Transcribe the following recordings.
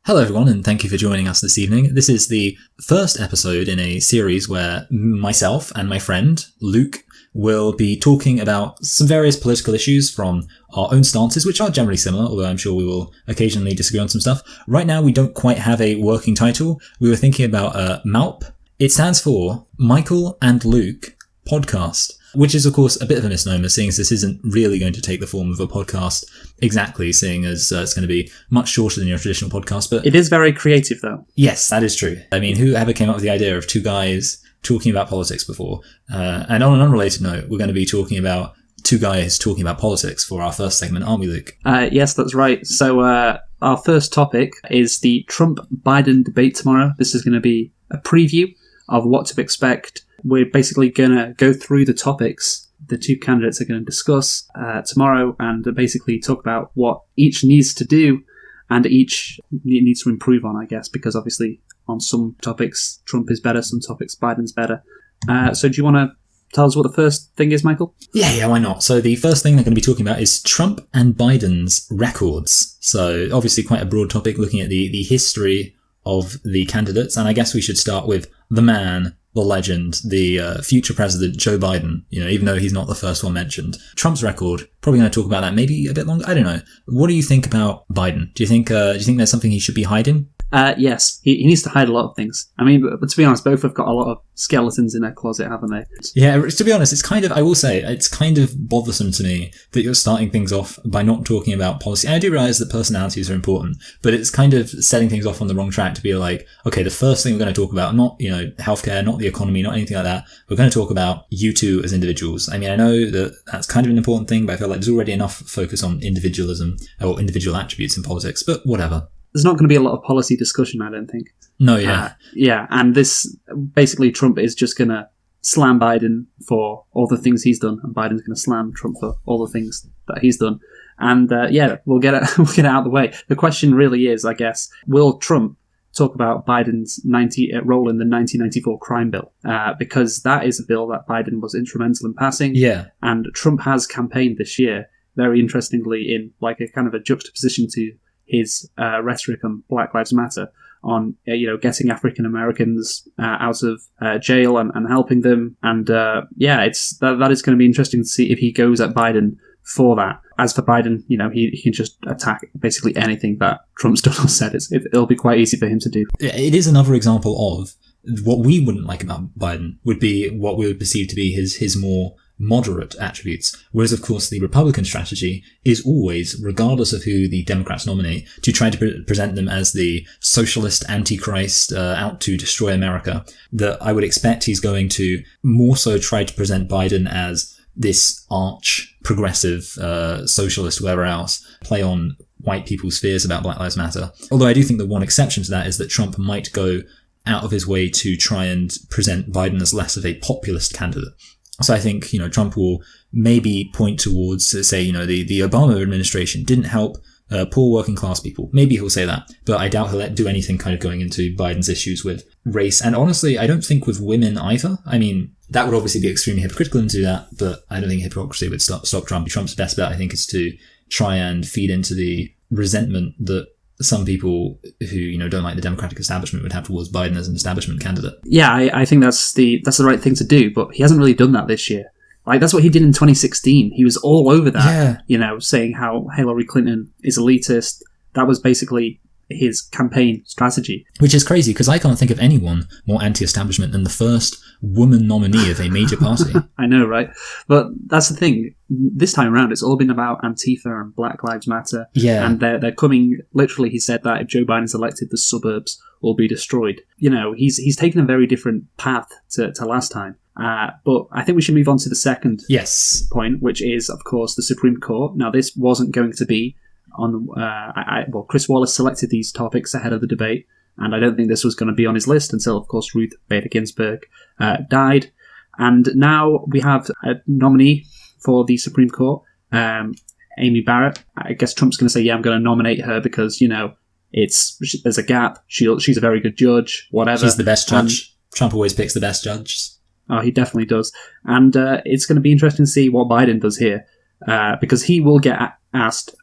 Hello everyone, and thank you for joining us this evening. This is the first episode in a series where myself and my friend, Luke, will be talking about some various political issues from our own stances, which are generally similar, although I'm sure we will occasionally disagree on some stuff. Right now, we don't quite have a working title. We were thinking about MALP. It stands for Michael and Luke Podcast, which is, of course, a bit of a misnomer, seeing as this isn't really going to take the form of a podcast exactly, seeing as it's going to be much shorter than your traditional podcast. But it is very creative, though. Yes, that is true. I mean, who ever came up with the idea of two guys talking about politics before? And on an unrelated note, we're going to be talking about two guys talking about politics for our first segment, aren't we, Luke? Yes, that's right. So our first topic is the Trump-Biden debate tomorrow. This is going to be a preview of what to expect. We're basically going to go through the topics the two candidates are going to discuss tomorrow and basically talk about what each needs to do and each needs to improve on, I guess, because obviously on some topics Trump is better, some topics Biden's better. So do you want to tell us what the first thing is, Michael? Yeah, why not? So the first thing they're going to be talking about is Trump and Biden's records. So obviously quite a broad topic, looking at the history of the candidates. And I guess we should start with the man, the legend, the future president, Joe Biden, even though he's not the first one mentioned. Trump's record, probably going to talk about that maybe a bit longer. I don't know. What do you think about Biden? Do you think there's something he should be hiding? Yes, he needs to hide a lot of things. I mean, but to be honest, both have got a lot of skeletons in their closet, haven't they? Yeah, to be honest, I will say, it's kind of bothersome to me that you're starting things off by not talking about policy. And I do realise that personalities are important, but it's kind of setting things off on the wrong track to be like, okay, the first thing we're going to talk about, not, healthcare, not the economy, not anything like that. We're going to talk about you two as individuals. I mean, I know that that's kind of an important thing, but I feel like there's already enough focus on individualism or individual attributes in politics, but whatever. There's not going to be a lot of policy discussion, I don't think. No, yeah. And this, basically, Trump is just going to slam Biden for all the things he's done, and Biden's going to slam Trump for all the things that he's done. And, we'll get it out of the way. The question really is, I guess, will Trump talk about Biden's role in the 1994 crime bill? Because that is a bill that Biden was instrumental in passing. Yeah. And Trump has campaigned this year, very interestingly, in like a kind of a juxtaposition to his rhetoric on Black Lives Matter, on getting African Americans out of jail and helping them, and that is going to be interesting to see if he goes at Biden for that. As for Biden, he can just attack basically anything that Trump's done or said. It'll be quite easy for him to do. It is another example of what we wouldn't like about Biden would be what we would perceive to be his more moderate attributes, whereas of course the Republican strategy is always, regardless of who the Democrats nominate, to try to present them as the socialist antichrist out to destroy America. That I would expect he's going to more so try to present Biden as this arch progressive socialist, whatever else, play on white people's fears about Black Lives Matter. Although I do think that one exception to that is that Trump might go out of his way to try and present Biden as less of a populist candidate. So I think, Trump will maybe point towards, say, the Obama administration didn't help poor working class people. Maybe he'll say that, but I doubt he'll do anything kind of going into Biden's issues with race. And honestly, I don't think with women either. I mean, that would obviously be extremely hypocritical to do that, but I don't think hypocrisy would stop Trump. Trump's best bet, I think, is to try and feed into the resentment that some people who, don't like the Democratic establishment would have towards Biden as an establishment candidate. Yeah, I think that's the right thing to do, but he hasn't really done that this year. Like, that's what he did in 2016. He was all over that, saying how Hillary Clinton is elitist. That was basically his campaign strategy. Which is crazy, because I can't think of anyone more anti-establishment than the first woman nominee of a major party. I know, right? But that's the thing. This time around, it's all been about Antifa and Black Lives Matter. Yeah. And they're coming, literally, he said that if Joe Biden's elected, the suburbs will be destroyed. He's taken a very different path to last time. But I think we should move on to the second point, which is, of course, the Supreme Court. Now, this wasn't going to be on... Chris Wallace selected these topics ahead of the debate, and I don't think this was going to be on his list until, of course, Ruth Bader Ginsburg died. And now we have a nominee for the Supreme Court, Amy Barrett. I guess Trump's going to say, yeah, I'm going to nominate her because, there's a gap. She's a very good judge, whatever. She's the best judge. Trump always picks the best judges. Oh, he definitely does. And it's going to be interesting to see what Biden does here, because he will get asked,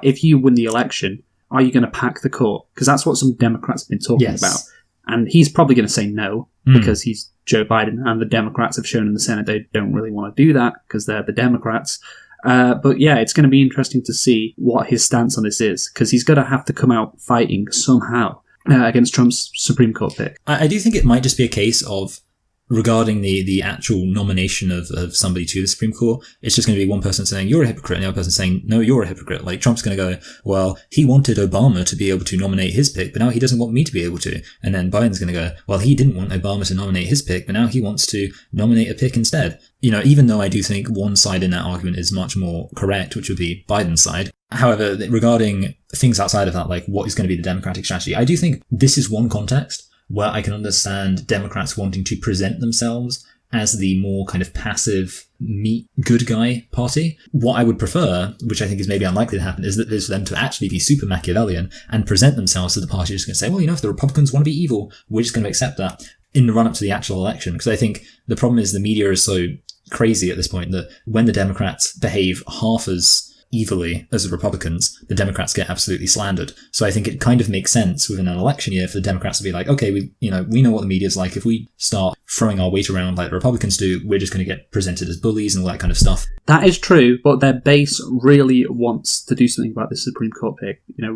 if you win the election, are you going to pack the court? Because that's what some Democrats have been talking about. And he's probably going to say no, because he's Joe Biden, and the Democrats have shown in the Senate they don't really want to do that because they're the Democrats. But yeah, it's going to be interesting to see what his stance on this is, because he's going to have to come out fighting somehow against Trump's Supreme Court pick. I do think it might just be a case of, regarding the actual nomination of somebody to the Supreme Court, it's just going to be one person saying, you're a hypocrite, and the other person saying, no, you're a hypocrite. Like, Trump's going to go, well, he wanted Obama to be able to nominate his pick, but now he doesn't want me to be able to. And then Biden's going to go, well, he didn't want Obama to nominate his pick, but now he wants to nominate a pick instead. You know, even though I do think one side in that argument is much more correct, which would be Biden's side. However, regarding things outside of that, like what is going to be the Democratic strategy, I do think this is one context where I can understand Democrats wanting to present themselves as the more kind of passive, meat, good guy party. What I would prefer, which I think is maybe unlikely to happen, is that there's for them to actually be super Machiavellian and present themselves as the party who's going to say, well, you know, if the Republicans want to be evil, we're just going to accept that in the run-up to the actual election. Because I think the problem is the media is so crazy at this point that when the Democrats behave half as evilly as the Republicans, the Democrats get absolutely slandered. So I think it kind of makes sense within an election year for the Democrats to be like, okay, we know what the media's like. If we start throwing our weight around like the Republicans do, we're just going to get presented as bullies and all that kind of stuff. That is true, but their base really wants to do something about the Supreme Court pick. You know,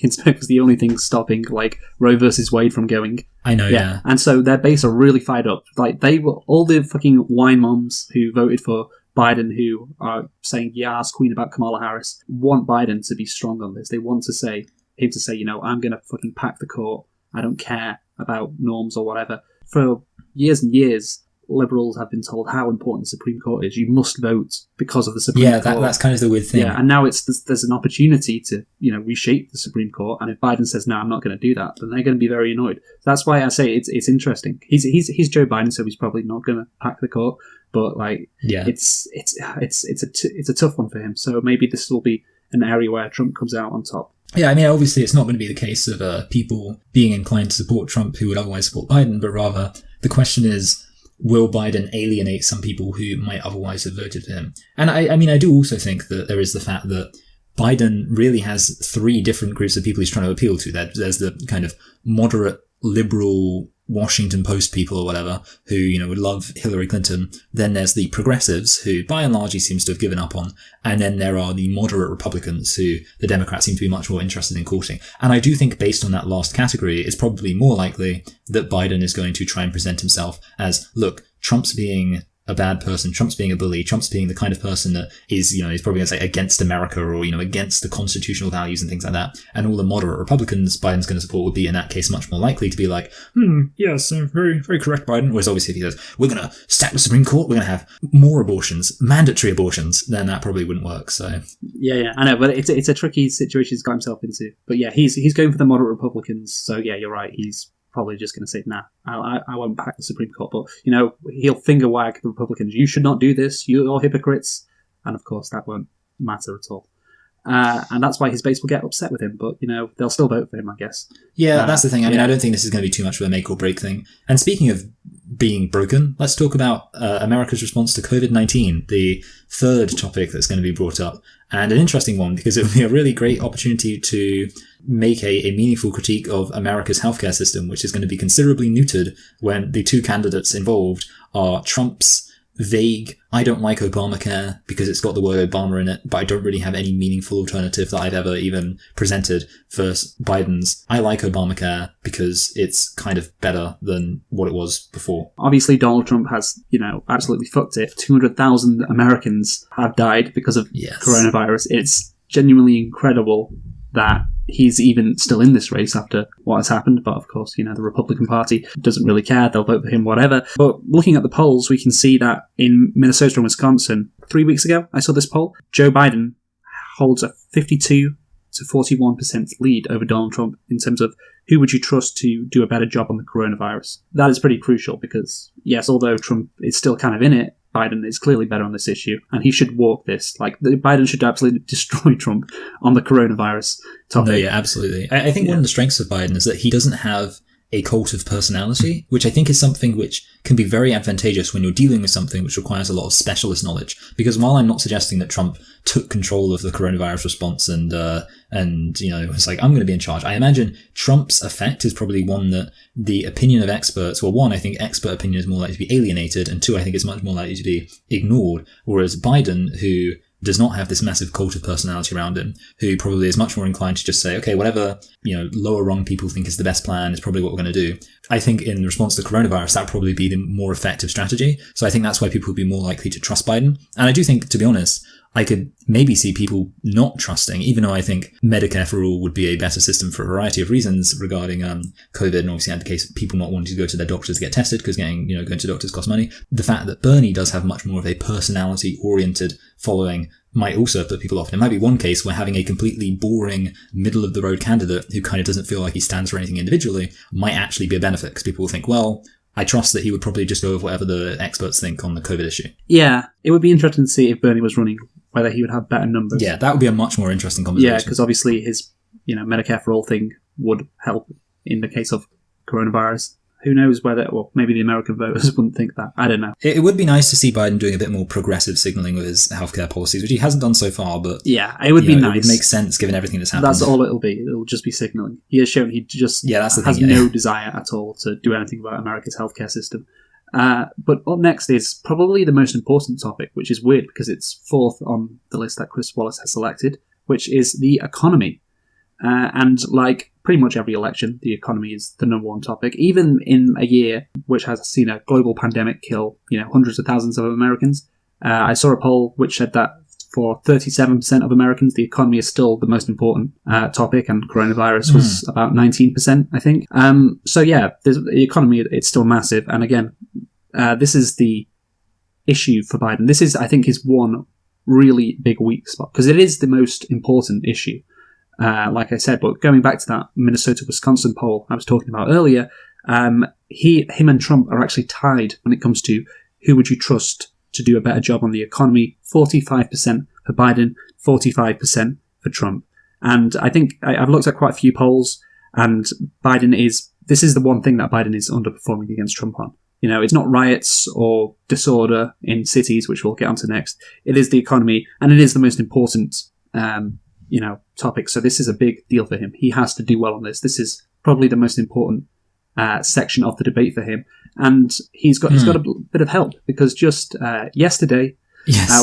it's the only thing stopping like Roe versus Wade from going. I know, yeah. And so their base are really fired up. Like, they were all the fucking wine moms who voted for Biden, who are saying yes, Queen about Kamala Harris, want Biden to be strong on this. They want to say him to say, you know, I'm going to fucking pack the court. I don't care about norms or whatever. For years and years, liberals have been told how important the Supreme Court is. You must vote because of the Supreme Court. Yeah, that's kind of the weird thing. Yeah, and now there's an opportunity to, you know, reshape the Supreme Court. And if Biden says, no, I'm not going to do that, then they're going to be very annoyed. That's why I say it's interesting. He's Joe Biden, so he's probably not going to pack the court. But like, yeah, it's a tough one for him. So maybe this will be an area where Trump comes out on top. Yeah, I mean, obviously it's not going to be the case of people being inclined to support Trump who would otherwise support Biden, but rather the question is, will Biden alienate some people who might otherwise have voted for him? And I mean, I do also think that there is the fact that Biden really has three different groups of people he's trying to appeal to. There's the kind of moderate, liberal Washington Post people or whatever who, you know, would love Hillary Clinton. Then there's the progressives who by and large he seems to have given up on. And then there are the moderate Republicans who the Democrats seem to be much more interested in courting. And I do think based on that last category, it's probably more likely that Biden is going to try and present himself as, look, Trump's being a bad person, Trump's being a bully, Trump's being the kind of person that is, you know, he's probably going to say against America or, you know, against the constitutional values and things like that. And all the moderate Republicans Biden's going to support would be in that case much more likely to be like, yes, very, very correct, Biden. Whereas obviously if he says, we're going to stack the Supreme Court, we're going to have more abortions, mandatory abortions, then that probably wouldn't work. So yeah, I know, but it's a tricky situation he's got himself into. But yeah, he's going for the moderate Republicans. So yeah, you're right. He's probably just going to say, nah, I won't back the Supreme Court. But, you know, he'll finger wag the Republicans. You should not do this. You're all hypocrites. And, of course, that won't matter at all. And that's why his base will get upset with him. But, you know, they'll still vote for him, I guess. Yeah, that's the thing. I mean, I don't think this is going to be too much of a make or break thing. And speaking of being broken, let's talk about America's response to COVID-19, the third topic that's going to be brought up. And an interesting one, because it would be a really great opportunity to make a meaningful critique of America's healthcare system, which is going to be considerably neutered when the two candidates involved are Trump's vague, I don't like Obamacare because it's got the word Obama in it, but I don't really have any meaningful alternative that I've ever even presented, versus Biden's, I like Obamacare because it's kind of better than what it was before. Obviously, Donald Trump has, you know, absolutely fucked it. 200,000 Americans have died because of coronavirus. It's genuinely incredible that he's even still in this race after what has happened. But of course, you know, the Republican Party doesn't really care. They'll vote for him, whatever. But looking at the polls, we can see that in Minnesota and Wisconsin, 3 weeks ago, I saw this poll. Joe Biden holds a 52 to 41% lead over Donald Trump in terms of who would you trust to do a better job on the coronavirus. That is pretty crucial because, yes, although Trump is still kind of in it, Biden is clearly better on this issue, and he should walk this. Like, Biden should absolutely destroy Trump on the coronavirus topic. No, yeah, absolutely. I think one of the strengths of Biden is that he doesn't have a cult of personality, which I think is something which can be very advantageous when you're dealing with something which requires a lot of specialist knowledge. Because while I'm not suggesting that Trump took control of the coronavirus response and was like, I'm going to be in charge, I imagine Trump's effect is probably one that the opinion of experts, well, one, I think expert opinion is more likely to be alienated, and two, I think it's much more likely to be ignored. Whereas Biden, who does not have this massive cult of personality around him, who probably is much more inclined to just say, okay, whatever, lower rung people think is the best plan is probably what we're going to do. I think in response to coronavirus, that would probably be the more effective strategy. So I think that's why people would be more likely to trust Biden. And I do think, to be honest, I could maybe see people not trusting, even though I think Medicare for all would be a better system for a variety of reasons regarding COVID, and obviously had the case of people not wanting to go to their doctors to get tested because going to doctors costs money. The fact that Bernie does have much more of a personality-oriented following might also put people off. And it might be one case where having a completely boring, middle-of-the-road candidate who kind of doesn't feel like he stands for anything individually might actually be a benefit, because people will think, well, I trust that he would probably just go with whatever the experts think on the COVID issue. Yeah, it would be interesting to see if Bernie was running, whether he would have better numbers. Yeah, that would be a much more interesting conversation. Yeah, because obviously his Medicare for all thing would help in the case of coronavirus. Who knows whether, well, maybe the American voters wouldn't think that. I don't know. It would be nice to see Biden doing a bit more progressive signalling with his healthcare policies, which he hasn't done so far, but yeah, it would be nice. It would make sense given everything that's happened. That's all it'll be. It'll just be signalling. He has shown he just has no desire at all to do anything about America's healthcare system. But up next is probably the most important topic, which is weird because it's fourth on the list that Chris Wallace has selected, which is the economy. And like pretty much every election, the economy is the number one topic, even in a year which has seen a global pandemic kill, hundreds of thousands of Americans. I saw a poll which said that for 37% of Americans, the economy is still the most important topic, and coronavirus was about 19%, I think. So yeah, the economy, it's still massive. And again, this is the issue for Biden. This is, I think, his one really big weak spot, because it is the most important issue. Like I said, but going back to that Minnesota-Wisconsin poll I was talking about earlier, him and Trump are actually tied when it comes to who would you trust to do a better job on the economy. 45% for Biden, 45% for Trump. And I think I've looked at quite a few polls, and this is the one thing that Biden is underperforming against Trump on. It's not riots or disorder in cities, which we'll get onto next. It is the economy, and it is the most important topic. So this is a big deal for him. He has to do well on this. This is probably the most important section of the debate for him. And he's got a bit of help, because just yesterday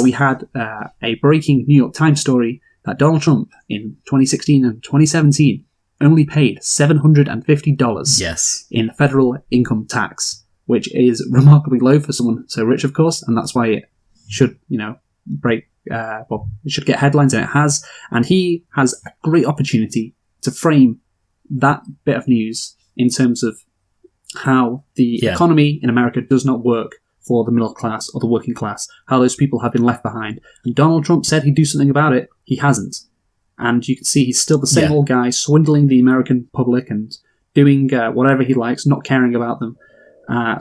we had a breaking New York Times story that Donald Trump in 2016 and 2017 only paid $750 in federal income tax, which is remarkably low for someone so rich, of course, and that's why it should, break. It should get headlines, and it has. And he has a great opportunity to frame that bit of news in terms of how the economy in America does not work for the middle class or the working class, how those people have been left behind. And Donald Trump said he'd do something about it. He hasn't. And you can see he's still the same old guy, swindling the American public and doing whatever he likes, not caring about them.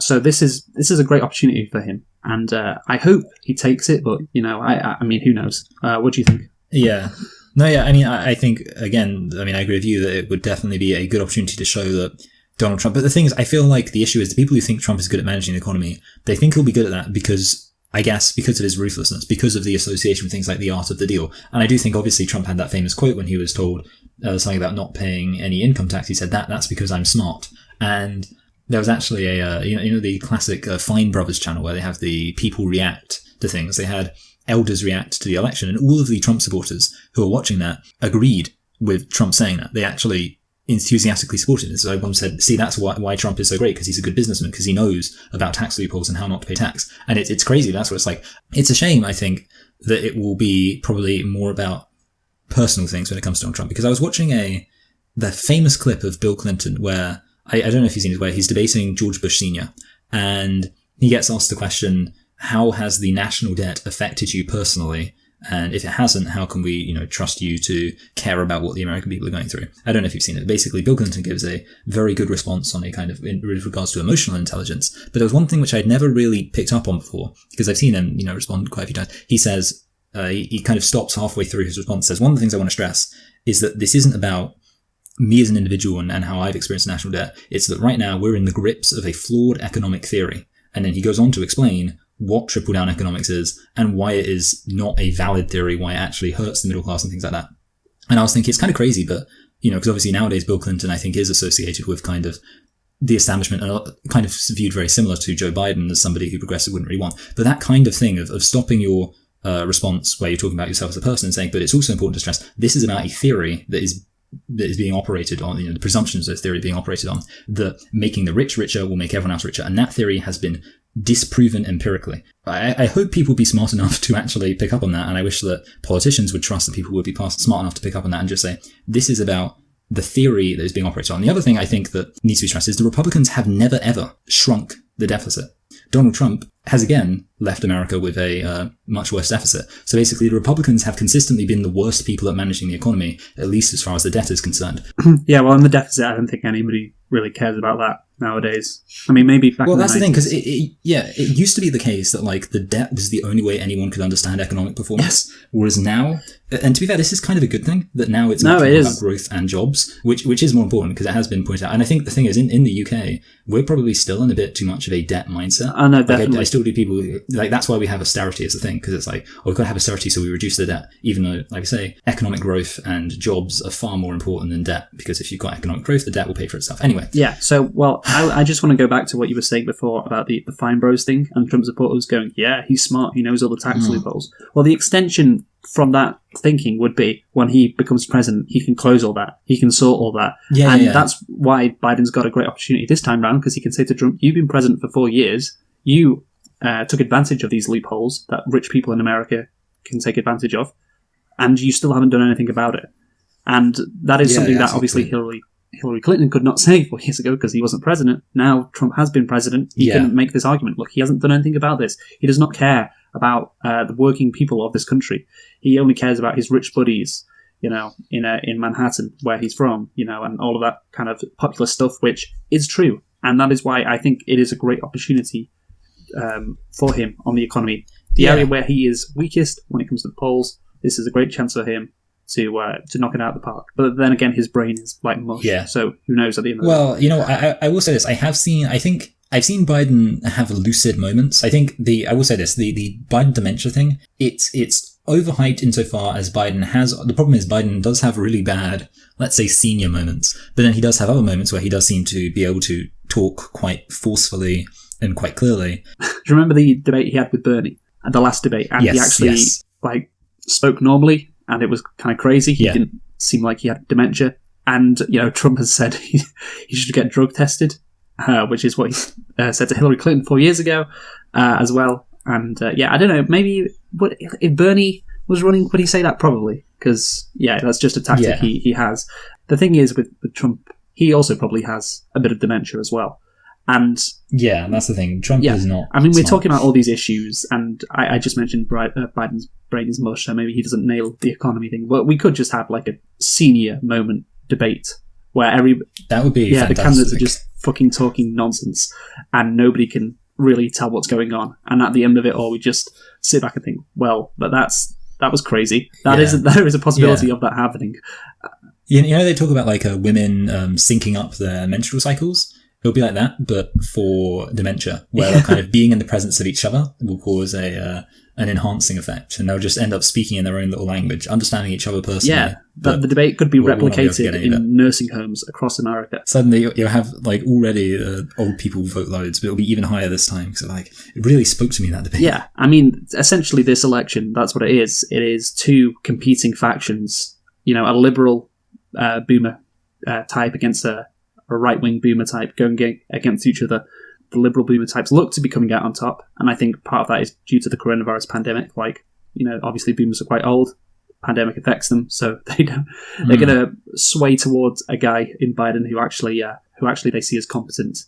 So this is a great opportunity for him. And I hope he takes it, but, I mean, who knows? What do you think? Yeah. No, yeah, I mean, I think, again, I agree with you that it would definitely be a good opportunity to show that Donald Trump. But the thing is, I feel like the issue is the people who think Trump is good at managing the economy, they think he'll be good at that because of his ruthlessness, because of the association with things like the art of the deal. And I do think, obviously, Trump had that famous quote when he was told something about not paying any income tax. He said, that's because I'm smart. And there was actually the classic Fine Brothers channel where they have the people react to things. They had elders react to the election, and all of the Trump supporters who were watching that agreed with Trump saying that. They actually enthusiastically supported it. So one said, see, that's why Trump is so great, because he's a good businessman, because he knows about tax loopholes and how not to pay tax. And it's crazy. That's what it's like. It's a shame, I think, that it will be probably more about personal things when it comes to Donald Trump, because I was watching the famous clip of Bill Clinton where I don't know if you've seen it, where he's debating George Bush Sr. and he gets asked the question, how has the national debt affected you personally? And if it hasn't, how can we, trust you to care about what the American people are going through? I don't know if you've seen it. Basically, Bill Clinton gives a very good response on a kind of, with regards to emotional intelligence. But there was one thing which I'd never really picked up on before, because I've seen him, respond quite a few times. He says, he kind of stops halfway through his response, says, one of the things I want to stress is that this isn't about me as an individual and how I've experienced national debt, it's that right now we're in the grips of a flawed economic theory. And then he goes on to explain what trickle-down economics is and why it is not a valid theory, why it actually hurts the middle class and things like that. And I was thinking, it's kind of crazy, but, because obviously nowadays Bill Clinton, I think, is associated with kind of the establishment, and kind of viewed very similar to Joe Biden as somebody who progressive wouldn't really want. But that kind of thing of stopping your response where you're talking about yourself as a person and saying, but it's also important to stress, this is about a theory that is being operated on, the presumptions of this theory being operated on, that making the rich richer will make everyone else richer. And that theory has been disproven empirically. I hope people will be smart enough to actually pick up on that. And I wish that politicians would trust that people would be smart enough to pick up on that and just say, this is about the theory that is being operated on. The other thing I think that needs to be stressed is the Republicans have never ever shrunk the deficit. Donald Trump has again left America with a much worse deficit. So basically the Republicans have consistently been the worst people at managing the economy, at least as far as the debt is concerned. Yeah, well, in the deficit, I don't think anybody really cares about that nowadays. I mean, maybe back in the 90s. Well, that's the thing, because it used to be the case that like the debt was the only way anyone could understand economic performance. Yes. Whereas now, and to be fair, this is kind of a good thing, that now it's much more about growth and jobs, which is more important because it has been pointed out. And I think the thing is, in the UK, we're probably still in a bit too much of a debt mindset. I know, definitely. I still do people, like, that's why we have austerity as a thing, because it's like, we've got to have austerity so we reduce the debt, even though, like I say, economic growth and jobs are far more important than debt, because if you've got economic growth, the debt will pay for itself. Anyway. Yeah, so, well, I just want to go back to what you were saying before about the Fine Bros thing, and Trump supporters going, yeah, he's smart, he knows all the tax loopholes. Well, the extension from that thinking would be, when he becomes president, he can close all that, he can sort all that. That's why Biden's got a great opportunity this time round, because he can say to Trump, you've been president for 4 years, you took advantage of these loopholes that rich people in America can take advantage of, and you still haven't done anything about it. And that is something that obviously Hillary Clinton could not say 4 years ago because he wasn't president. Now Trump has been president. He can make this argument. Look, he hasn't done anything about this. He does not care about the working people of this country. He only cares about his rich buddies, in Manhattan, where he's from, and all of that kind of popular stuff, which is true. And that is why I think it is a great opportunity for him on the economy. The area where he is weakest when it comes to the polls, this is a great chance for him to knock it out of the park. But then again, his brain is like mush. Yeah. So who knows at the end of the day. I will say this. I've seen Biden have lucid moments. I will say this, the Biden dementia thing, it's overhyped insofar as Biden has, the problem is Biden does have really bad, let's say, senior moments, but then he does have other moments where he does seem to be able to talk quite forcefully and quite clearly. Do you remember the debate he had with Bernie at the last debate? And he actually spoke normally, and it was kind of crazy. He didn't seem like he had dementia. And, Trump has said he should get drug tested, which is what he said to Hillary Clinton 4 years ago as well. And, I don't know, maybe if Bernie was running, would he say that? Probably. Because, that's just a tactic he has. The thing is, with Trump, he also probably has a bit of dementia as well. And that's the thing. Trump is not. I mean, we're talking about all these issues, and I just mentioned Biden's brain is mush, so maybe he doesn't nail the economy thing. But we could just have like a senior moment debate where that would be fantastic. The candidates are just fucking talking nonsense, and nobody can really tell what's going on. And at the end of it all, we just sit back and think, well, but that was crazy. There is a possibility of that happening. They talk about like women syncing up their menstrual cycles. It'll be like that, but for dementia, where kind of being in the presence of each other will cause an enhancing effect, and they'll just end up speaking in their own little language, understanding each other personally. Yeah, but the debate could be replicated in nursing homes across America. Suddenly, you'll have like already old people vote loads, but it'll be even higher this time because it really spoke to me, that debate. Yeah, I mean, essentially, this election, that's what it is. It is two competing factions. A liberal boomer type against a right-wing boomer type going against each other. The liberal boomer types look to be coming out on top, and I think part of that is due to the coronavirus pandemic. Obviously boomers are quite old, pandemic affects them, so they're going to sway towards a guy in Biden who actually they see as competent.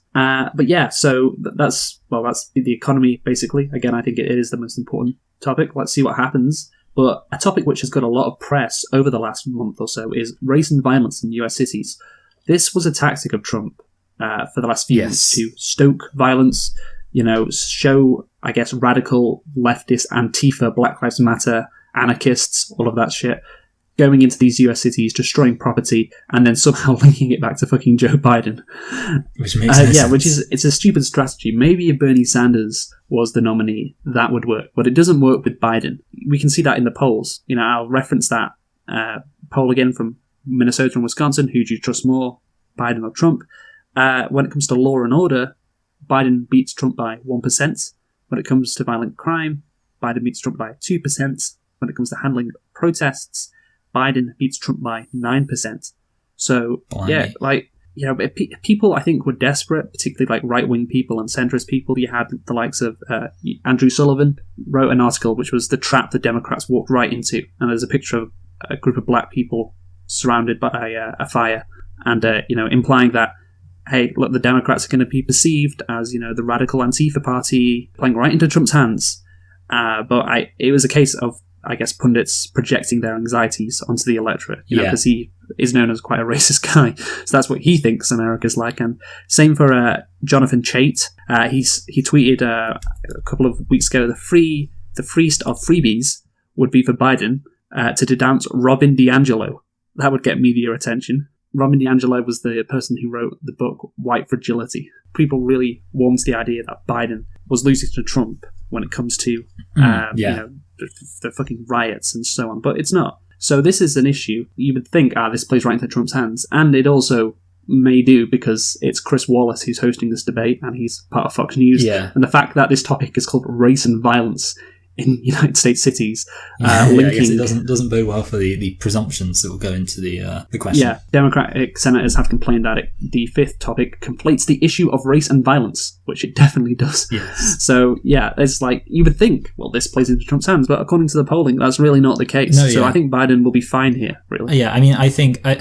So that's the economy basically. Again, I think it is the most important topic. Let's see what happens. But a topic which has got a lot of press over the last month or so is race and violence in US cities. This was a tactic of Trump for the last few months to stoke violence, show, I guess, radical leftist Antifa, Black Lives Matter, anarchists, all of that shit, going into these US cities, destroying property, and then somehow linking it back to fucking Joe Biden. Which makes sense. Yeah, it's a stupid strategy. Maybe if Bernie Sanders was the nominee, that would work. But it doesn't work with Biden. We can see that in the polls. I'll reference that poll again from Minnesota and Wisconsin. Who do you trust more, Biden or Trump? When it comes to law and order, Biden beats Trump by 1%. When it comes to violent crime, Biden beats Trump by 2%. When it comes to handling protests, Biden beats Trump by 9%. So, Blimey. people I think were desperate, particularly like right-wing people and centrist people. You had the likes of Andrew Sullivan wrote an article which was the trap the Democrats walked right into. And there's a picture of a group of black people surrounded by a fire and, implying that, hey, look, the Democrats are going to be perceived as, the radical Antifa party playing right into Trump's hands. But it was a case of, I guess, pundits projecting their anxieties onto the electorate, because he is known as quite a racist guy. So that's what he thinks America's like. And same for Jonathan Chait. He tweeted a couple of weeks ago, the freest of freebies would be for Biden to denounce Robin DiAngelo. That would get media attention. Robin DiAngelo was the person who wrote the book White Fragility. People really warmed to the idea that Biden was losing to Trump when it comes to the fucking riots and so on, but it's not. So this is an issue. You would think, this plays right into Trump's hands, and it also may do because it's Chris Wallace who's hosting this debate, and he's part of Fox News. Yeah. And the fact that this topic is called race and violence in United States cities, I guess it doesn't bode well for the presumptions that will go into the question. Yeah, Democratic senators have complained that the fifth topic conflates the issue of race and violence, which it definitely does. Yes. So yeah, it's like you would think, well, this plays into Trump's hands, but according to the polling, that's really not the case. So I think Biden will be fine here, really. Yeah, I mean, I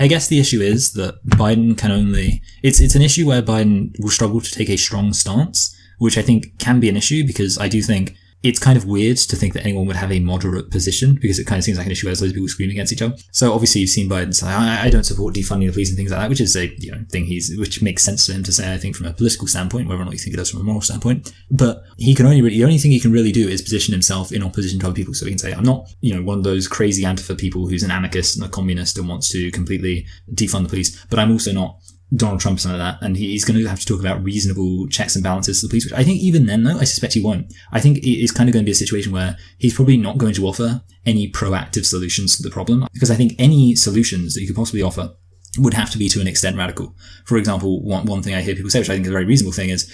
guess the issue is that Biden can only... It's an issue where Biden will struggle to take a strong stance, which I think can be an issue because I do think it's kind of weird to think that anyone would have a moderate position because it kind of seems like an issue where there's loads of people screaming against each other. So obviously you've seen Biden say, I don't support defunding the police and things like that, which is a thing which makes sense to him to say, I think, from a political standpoint, whether or not you think it does from a moral standpoint. But the only thing he can really do is position himself in opposition to other people. So he can say, I'm not, one of those crazy Antifa people who's an anarchist and a communist and wants to completely defund the police, but I'm also not Donald Trump or something like that, and he's going to have to talk about reasonable checks and balances to the police, which I think even then, though, I suspect he won't. I think it is kind of going to be a situation where he's probably not going to offer any proactive solutions to the problem, because I think any solutions that you could possibly offer would have to be to an extent radical. For example, one thing I hear people say, which I think is a very reasonable thing, is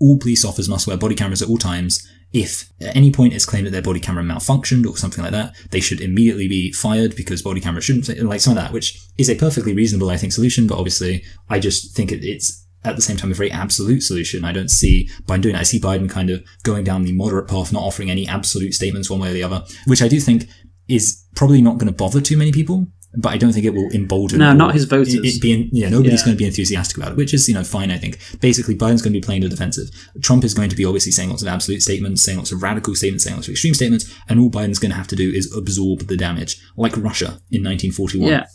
all police officers must wear body cameras at all times. If at any point it's claimed that their body camera malfunctioned or something like that, they should immediately be fired because body cameras shouldn't, like some of that, which is a perfectly reasonable, I think, solution. But obviously, I just think it's at the same time a very absolute solution. I don't see Biden doing it. I see Biden kind of going down the moderate path, not offering any absolute statements one way or the other, which I do think is probably not going to bother too many people. But I don't think it will embolden. No, not his voters. Nobody's going to be enthusiastic about it, which is, fine, I think. Basically, Biden's going to be playing the defensive. Trump is going to be obviously saying lots of absolute statements, saying lots of radical statements, saying lots of extreme statements, and all Biden's going to have to do is absorb the damage, like Russia in 1941. Yeah.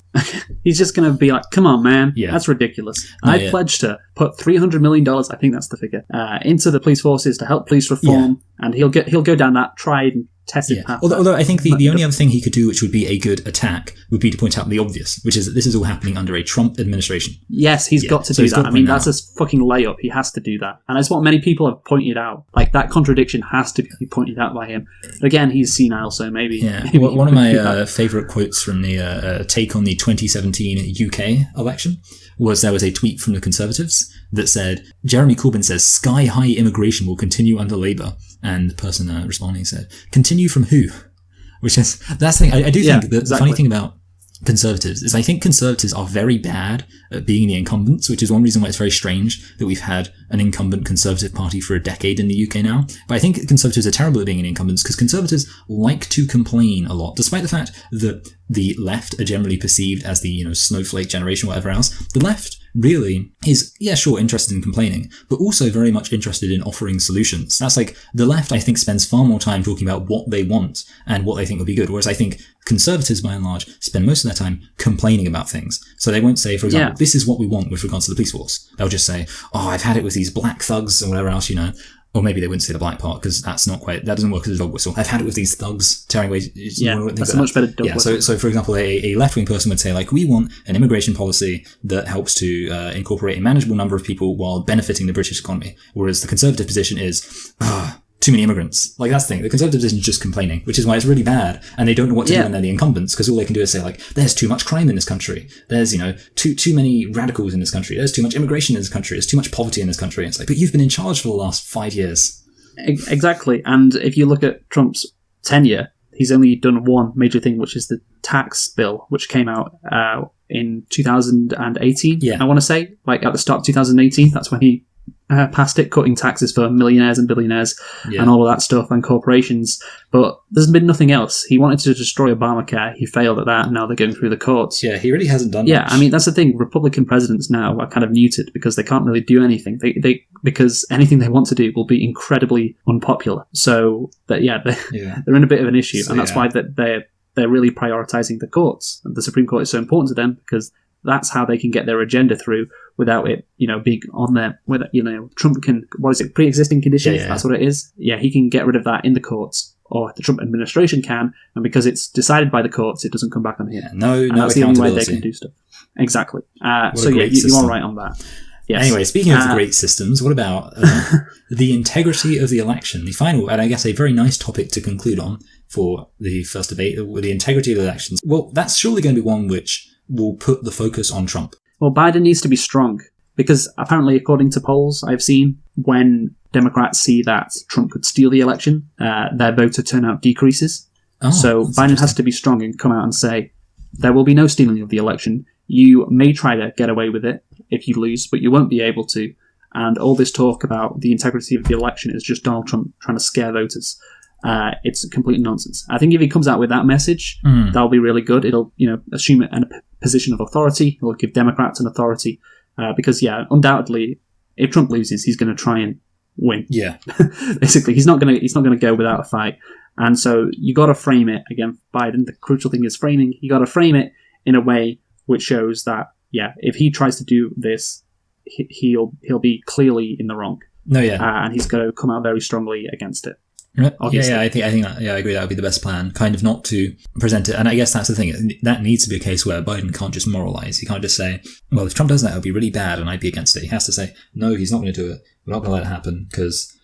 He's just going to be like, come on, man, that's ridiculous. I pledge to put $300 million, I think that's the figure, into the police forces to help police reform, and he'll go down that tried and tested path. Although I think the only other thing he could do, which would be a good attack, would be to point out the obvious, which is that this is all happening under a Trump administration. Yes, he's got to do that. I mean, that's a fucking layup. He has to do that. And it's what many people have pointed out. Like, that contradiction has to be pointed out by him. But again, he's senile, so maybe... Yeah. One of my favourite quotes from the take on the 2017 UK election was there was a tweet from the Conservatives that said, Jeremy Corbyn says sky-high immigration will continue under Labour. And the person responding said, continue from who? Which is, that's the thing. I do think that the funny thing about Conservatives is I think Conservatives are very bad at being the incumbents, which is one reason why it's very strange that we've had an incumbent Conservative party for a decade in the UK now. But I think Conservatives are terrible at being incumbents because Conservatives like to complain a lot, despite the fact that the left are generally perceived as the, snowflake generation, whatever else. The left really is, interested in complaining, but also very much interested in offering solutions. That's like, the left, I think, spends far more time talking about what they want and what they think would be good, whereas I think Conservatives, by and large, spend most of their time complaining about things. So they won't say, for example, this is what we want with regards to the police force. They'll just say, I've had it with these black thugs and whatever else, Or maybe they wouldn't say the black part because that doesn't work as a dog whistle. I've had it with these thugs tearing away. That's a much better dog whistle. So for example, a left-wing person would say, like, we want an immigration policy that helps to incorporate a manageable number of people while benefiting the British economy. Whereas the Conservative position is, too many immigrants. Like, that's the thing. The Conservative position is just complaining, which is why it's really bad. And they don't know what to do when they're the incumbents, because all they can do is say, like, there's too much crime in this country. There's, too many radicals in this country. There's too much immigration in this country. There's too much poverty in this country. And it's like, but you've been in charge for the last 5 years. Exactly. And if you look at Trump's tenure, he's only done one major thing, which is the tax bill, which came out in 2018, I want to say. Like, at the start of 2018, that's when he passed it, cutting taxes for millionaires and billionaires and all of that stuff, and corporations. But there's been nothing else. He wanted to destroy Obamacare. He failed at that, and now they're going through the courts. Yeah, he really hasn't done much. I mean, that's the thing. Republican presidents now are kind of muted because they can't really do anything. Because anything they want to do will be incredibly unpopular. So, they're in a bit of an issue, and that's why they're really prioritizing the courts. And the Supreme Court is so important to them because that's how they can get their agenda through without it, being on there. Trump can, pre-existing conditions? That's what it is. Yeah, he can get rid of that in the courts, or the Trump administration can, and because it's decided by the courts, it doesn't come back on him. Yeah, no that's the only way they can do stuff. Exactly. You are right on that. Yes. Anyway, speaking of the great systems, what about the integrity of the election? The final, and I guess a very nice topic to conclude on for the first debate, with the integrity of the elections. Well, that's surely going to be one which will put the focus on Trump. Well, Biden needs to be strong because apparently, according to polls I've seen, when Democrats see that Trump could steal the election, their voter turnout decreases. So Biden has to be strong and come out and say, there will be no stealing of the election. You may try to get away with it if you lose, but you won't be able to. And all this talk about the integrity of the election is just Donald Trump trying to scare voters. It's complete nonsense. I think if he comes out with that message, that'll be really good. It'll, assume a position of authority. It'll give Democrats an authority. Because, undoubtedly, if Trump loses, he's going to try and win. Yeah. Basically, he's not going to go without a fight. And so you got to frame it, again, Biden. The crucial thing is framing. You got to frame it in a way which shows that, if he tries to do this, he'll be clearly in the wrong. No, yeah. And he's going to come out very strongly against it. Obviously. I think that, I agree that would be the best plan, kind of not to present it. And I guess that's the thing. That needs to be a case where Biden can't just moralize. He can't just say, well, if Trump does that, it'll be really bad and I'd be against it. He has to say, no, he's not going to do it. We're not going to let it happen because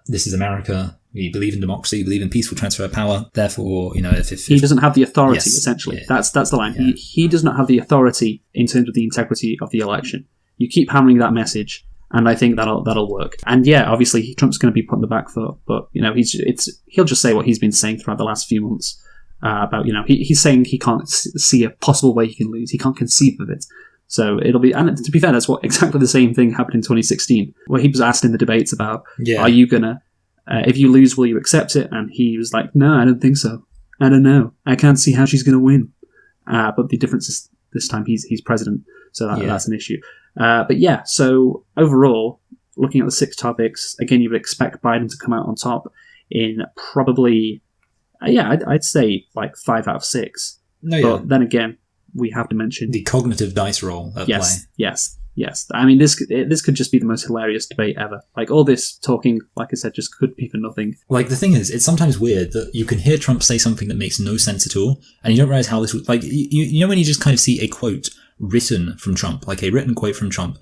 this is America. We believe in democracy, we believe in peaceful transfer of power. Therefore, if he doesn't have the authority, essentially. Yeah. That's the line. Yeah. He does not have the authority in terms of the integrity of the election. You keep hammering that message, and I think that'll work. And obviously Trump's going to be put on the back foot, but he'll just say what he's been saying throughout the last few months about he's saying he can't see a possible way he can lose. He can't conceive of it. So it'll be, and to be fair, that's exactly the same thing happened in 2016, where he was asked in the debates about, are you gonna? If you lose, will you accept it? And he was like, no, I don't think so. I don't know. I can't see how she's going to win. But the difference is this time he's president, so that's an issue. So overall, looking at the 6 topics, again, you would expect Biden to come out on top in probably, I'd say like 5 out of 6. But then again, we have to mention the cognitive dice roll at play. Yes. I mean, this could just be the most hilarious debate ever. Like, all this talking, like I said, just could be for nothing. Like, the thing is, it's sometimes weird that you can hear Trump say something that makes no sense at all, and you don't realize how this would, like, you know when you just kind of see a quote written from Trump, like a written quote from Trump,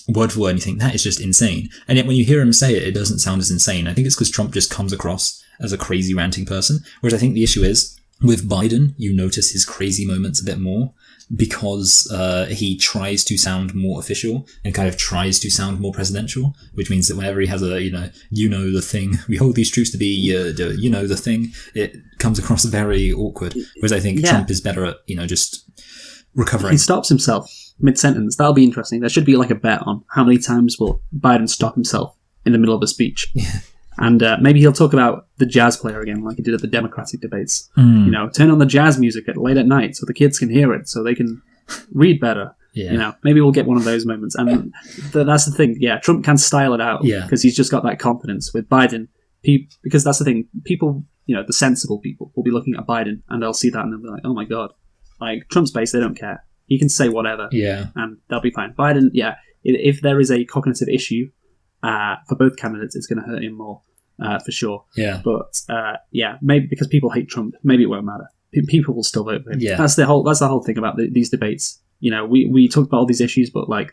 word for word, and you think, that is just insane. And yet when you hear him say it, it doesn't sound as insane. I think it's because Trump just comes across as a crazy ranting person, whereas I think the issue is, with Biden, you notice his crazy moments a bit more, because he tries to sound more official and kind of tries to sound more presidential, which means that whenever he has a, the thing, we hold these truths to be, the thing, it comes across very awkward. Whereas I think Trump is better at, just recovering. He stops himself mid-sentence. That'll be interesting. There should be like a bet on how many times will Biden stop himself in the middle of a speech. Yeah. And maybe he'll talk about the jazz player again, like he did at the Democratic debates. Turn on the jazz music late at night so the kids can hear it, so they can read better. Yeah. Maybe we'll get one of those moments. And that's the thing. Yeah, Trump can style it out because he's just got that confidence. With Biden, because that's the thing. People, the sensible people will be looking at Biden and they'll see that and they'll be like, oh my God. Like, Trump's base, they don't care. He can say whatever. Yeah. And they'll be fine. Biden, if there is a cognitive issue, for both candidates, it's going to hurt him more, for sure. Yeah. But maybe because people hate Trump, maybe it won't matter. People will still vote for him. Yeah. That's the whole thing about these debates. We talked about all these issues, but like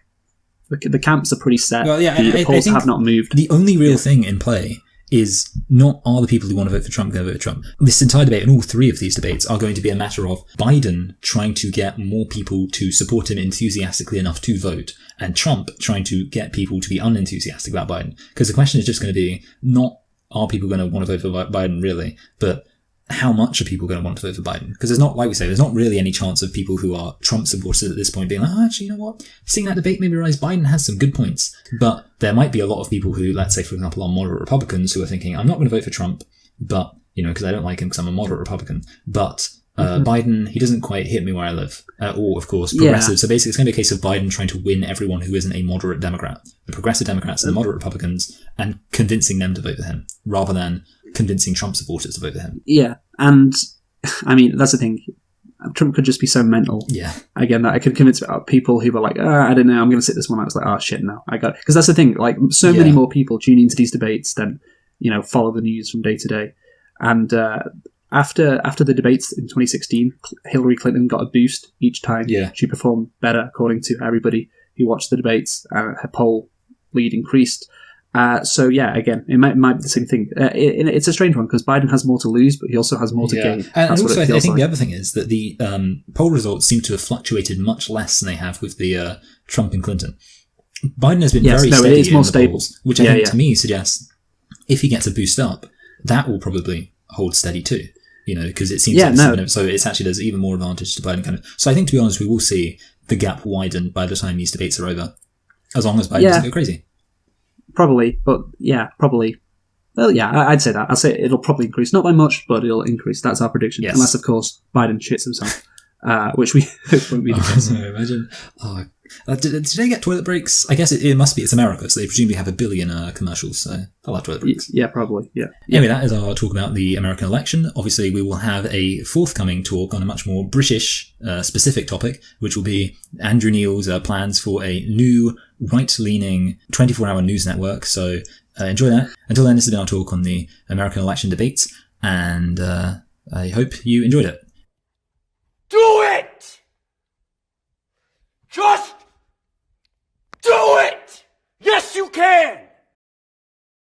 the camps are pretty set. Well, yeah, the polls have not moved. The only real thing in play is not are the people who want to vote for Trump going to vote for Trump. This entire debate and all three of these debates are going to be a matter of Biden trying to get more people to support him enthusiastically enough to vote, and Trump trying to get people to be unenthusiastic about Biden. Because the question is just going to be not are people going to want to vote for Biden really, but how much are people going to want to vote for Biden? Because there's not, like we say, there's not really any chance of people who are Trump supporters at this point being like, actually, you know what? Seeing that debate made me realize Biden has some good points. But there might be a lot of people who, let's say, for example, are moderate Republicans who are thinking, I'm not going to vote for Trump, but, because I don't like him because I'm a moderate Republican. But Biden, he doesn't quite hit me where I live. Or, of course, progressive. Yeah. So basically, it's going to be a case of Biden trying to win everyone who isn't a moderate Democrat, the progressive Democrats and the moderate Republicans, and convincing them to vote for him, rather than convincing Trump supporters to vote for him. Yeah, and I mean, that's the thing. Trump could just be so mental. Yeah. Again, that I could convince people who were like, I don't know, I'm going to sit this one out. I was like, oh shit, no, I got it. Because that's the thing. Like, so many more people tune into these debates than, follow the news from day to day. And after the debates in 2016, Hillary Clinton got a boost each time. Yeah. She performed better, according to everybody who watched the debates. Her poll lead increased. Again, it might be the same thing. It's a strange one because Biden has more to lose, but he also has more to gain. And also, I think the other thing is that the poll results seem to have fluctuated much less than they have with the Trump and Clinton. Biden has been very steady it is more in the stable. polls, which I think to me suggests if he gets a boost up, that will probably hold steady too. Because it seems so it's actually there's even more advantage to Biden kind of. So I think, to be honest, we will see the gap widen by the time these debates are over, as long as Biden doesn't go crazy. Probably, but probably. Well, I'd say that. I'd say it'll probably increase. Not by much, but it'll increase. That's our prediction. Yes. Unless, of course, Biden shits himself, which we hope won't be the case. Imagine. Did they get toilet breaks? I guess it must be. It's America, so they presumably have 1 billion commercials, so they'll have toilet breaks. Yeah, probably. Yeah. Anyway, that is our talk about the American election. Obviously, we will have a forthcoming talk on a much more British specific topic, which will be Andrew Neil's plans for a new right-leaning 24-hour news network. So enjoy that. Until then, this has been our talk on the American election debates, and I hope you enjoyed it. Do it! Just